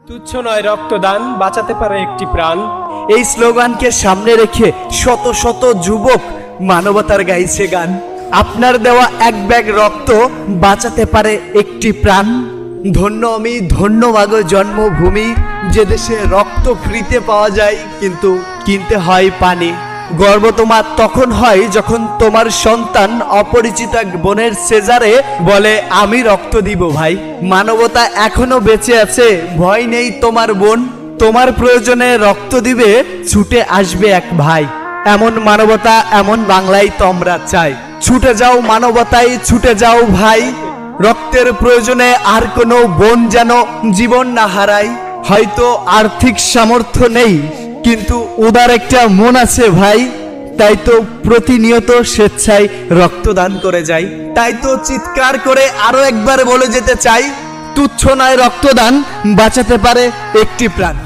তুচ্ছ নয় রক্তদান, বাঁচাতে পারে একটি প্রাণ। এই স্লোগানকে সামনে রেখে শত শত যুবক মানবতার গাইছে গান। আপনার দেওয়া এক ব্যাগ রক্ত বাঁচাতে পারে একটি প্রাণ। ধন্য আমি, ধন্য মাগো জন্মভূমি, যে দেশে রক্ত ফ্রিতে পাওয়া যায় কিন্তু কিনতে হয় পানি। গর্ব তোমার তখন হয় যখন তোমার সন্তান অপরিচিত এক বোনের সেজারে বলে আমি রক্ত দিব ভাই। মানবতা এখনো বেঁচে আছে, ভয় নেই তোমার বোন। তোমার প্রয়োজনে রক্ত দিবে, ছুটে আসবে এক ভাই। এমন মানবতা, এমন বাংলায় তো আমরা চাই। ছুটে যাও মানবতায়, ছুটে যাও ভাই। রক্তের প্রয়োজনে আর কোনো বোন যেন জীবন না হারায়। হয়তো আর্থিক সামর্থ্য নেই, কিন্তু উদার একটা মন আছে ভাই। তাই তো প্রতিনিয়ত স্বেচ্ছায় রক্তদান করে যাই। তাই তো চিৎকার করে আরো একবার বলে যেতে চাই, তুচ্ছ নয় রক্তদান, বাঁচাতে পারে একটি প্রাণ।